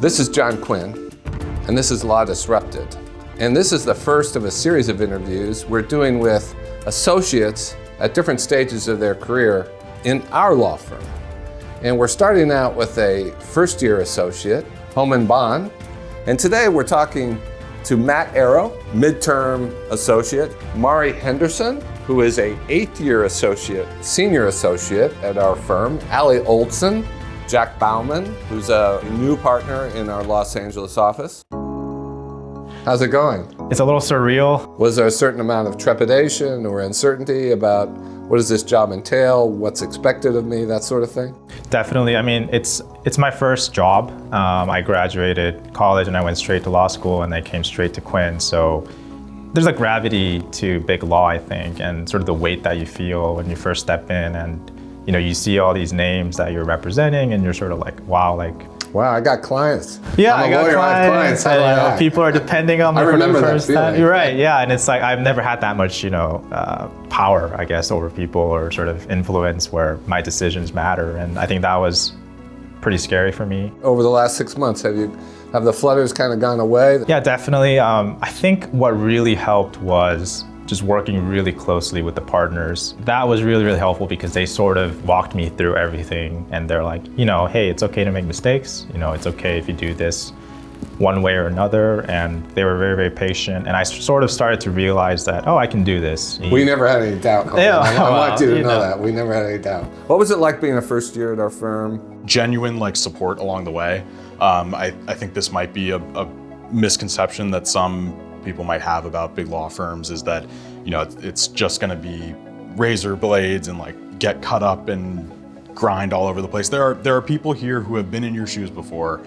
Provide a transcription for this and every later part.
This is John Quinn, and this is Law Disrupted. And this is the first of a series of interviews we're doing with associates at different stages of their career in our law firm. And we're starting out with a first-year associate, Homin. And today we're talking to Matt Arrow, midterm associate, Mari Henderson, who is a 8th-year associate, senior associate at our firm, Allie Olson, Jack Baumann, who's a new partner in our Los Angeles office. How's it going? It's a little surreal. Was there a certain amount of trepidation or uncertainty about what does this job entail, what's expected of me, that sort of thing? Definitely. I mean, it's my first job. I graduated college and I went straight to law school and I came straight to Quinn. So there's a gravity to big law, I think, and sort of the weight that you feel when you first step in and you see all these names that you're representing and you're sort of like, wow, I got clients. Yeah, I'm a I got lawyer, clients. I have clients. People are depending on me for the first time. You're right, yeah, and it's like I've never had that much, power, I guess, over people or sort of influence where my decisions matter, and I think that was pretty scary for me. Over the last 6 months, have the flutters kind of gone away? Yeah, definitely. I think what really helped was just working really closely with the partners. That was really, really helpful because they sort of walked me through everything and they're like, hey, it's okay to make mistakes. It's okay if you do this one way or another. And they were very, very patient. And I sort of started to realize that, I can do this. We never had any doubt. Yeah, I want you to know that. We never had any doubt. What was it like being a first year at our firm? Genuine support along the way. I think this might be a misconception that some people might have about big law firms is that, it's just going to be razor blades and get cut up and grind all over the place. There are people here who have been in your shoes before.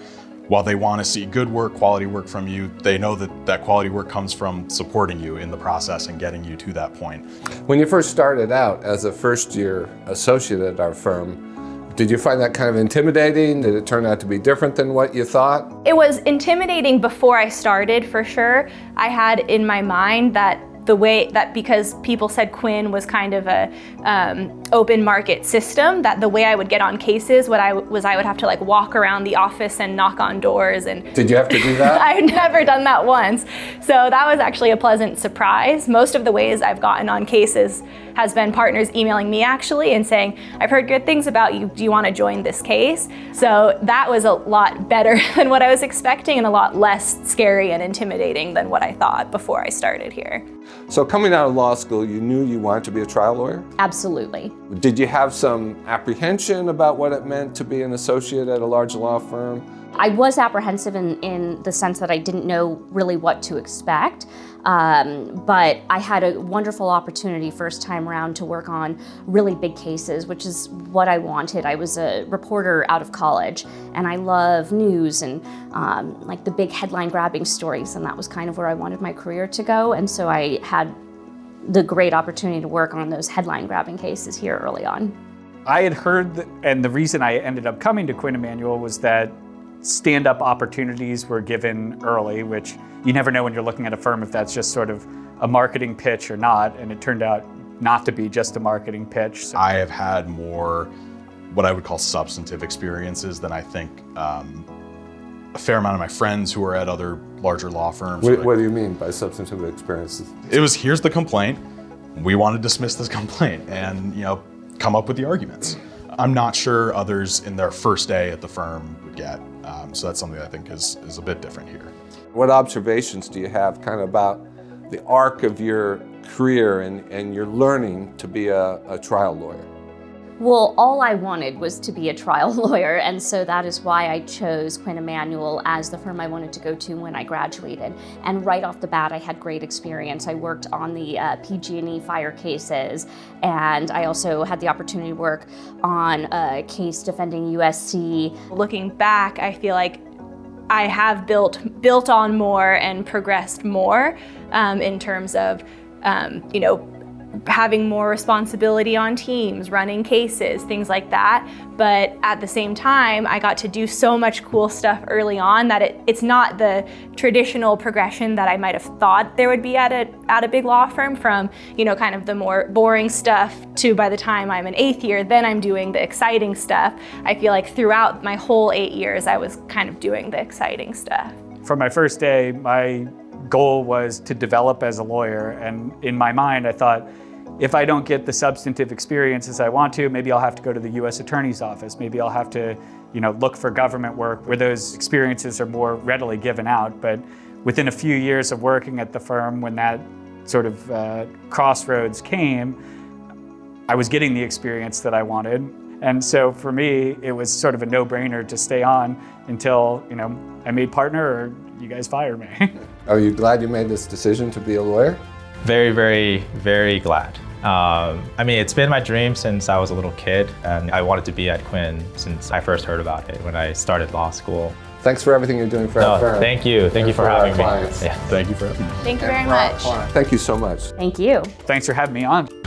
While they want to see good work, quality work from you, they know that quality work comes from supporting you in the process and getting you to that point. When you first started out as a first-year associate at our firm, did you find that kind of intimidating? Did it turn out to be different than what you thought? It was intimidating before I started, for sure. I had in my mind that the way that because people said Quinn was kind of a open market system, that the way I would get on cases I would have to walk around the office and knock on doors. And did you have to do that? I've never done that once. So that was actually a pleasant surprise. Most of the ways I've gotten on cases has been partners emailing me actually and saying, I've heard good things about you, do you want to join this case? So that was a lot better than what I was expecting and a lot less scary and intimidating than what I thought before I started here. So coming out of law school, you knew you wanted to be a trial lawyer? Absolutely. Did you have some apprehension about what it meant to be an associate at a large law firm? I was apprehensive in the sense that I didn't know really what to expect, but I had a wonderful opportunity first time around to work on really big cases, which is what I wanted. I was a reporter out of college, and I love news and the big headline grabbing stories, and that was kind of where I wanted my career to go, and so I had the great opportunity to work on those headline grabbing cases here early on. I had heard, and the reason I ended up coming to Quinn Emanuel was that stand-up opportunities were given early, which you never know when you're looking at a firm if that's just sort of a marketing pitch or not, and it turned out not to be just a marketing pitch. So I have had more what I would call substantive experiences than I think a fair amount of my friends who are at other larger law firms. What do you mean by substantive experiences? It was, here's the complaint, we want to dismiss this complaint and come up with the arguments. I'm not sure others in their first day at the firm would get. So that's something I think is a bit different here. What observations do you have kind of about the arc of your career and your learning to be a trial lawyer? Well, all I wanted was to be a trial lawyer, and so that is why I chose Quinn Emanuel as the firm I wanted to go to when I graduated. And right off the bat, I had great experience. I worked on the PG&E fire cases, and I also had the opportunity to work on a case defending USC. Looking back, I feel like I have built on more and progressed more in terms of, having more responsibility on teams, running cases, things like that. But at the same time, I got to do so much cool stuff early on that it's not the traditional progression that I might have thought there would be at a big law firm, from, you know, kind of the more boring stuff to, by the time I'm in 8th year, then I'm doing the exciting stuff. I feel like throughout my whole 8 years, I was kind of doing the exciting stuff. From my first day, my goal was to develop as a lawyer. And in my mind, I thought, if I don't get the substantive experience as I want to, maybe I'll have to go to the U.S. Attorney's Office. Maybe I'll have to, you know, look for government work where those experiences are more readily given out. But within a few years of working at the firm, when that sort of crossroads came, I was getting the experience that I wanted. And so for me, it was sort of a no-brainer to stay on until, you know, I made partner or you guys fired me. Are you glad you made this decision to be a lawyer? Very, very, very glad. I mean, it's been my dream since I was a little kid, and I wanted to be at Quinn since I first heard about it when I started law school. Thanks for everything you're doing for our firm. Thank you. Thank you for having me. Clients. Yeah. Thank you for having me. Thank you very much. Thank you so much. Thank you. Thanks for having me on.